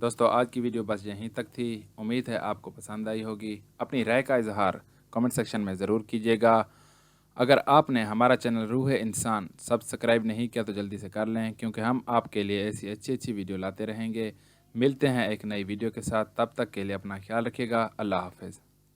दोस्तों आज की वीडियो बस यहीं तक थी। उम्मीद है आपको पसंद आई होगी। अपनी राय का इजहार कमेंट सेक्शन में ज़रूर कीजिएगा। अगर आपने हमारा चैनल रूह इंसान सब्सक्राइब नहीं किया तो जल्दी से कर लें, क्योंकि हम आपके लिए ऐसी अच्छी अच्छी वीडियो लाते रहेंगे। मिलते हैं एक नई वीडियो के साथ, तब तक के लिए अपना ख्याल रखिएगा। अल्लाह हाफ़िज़।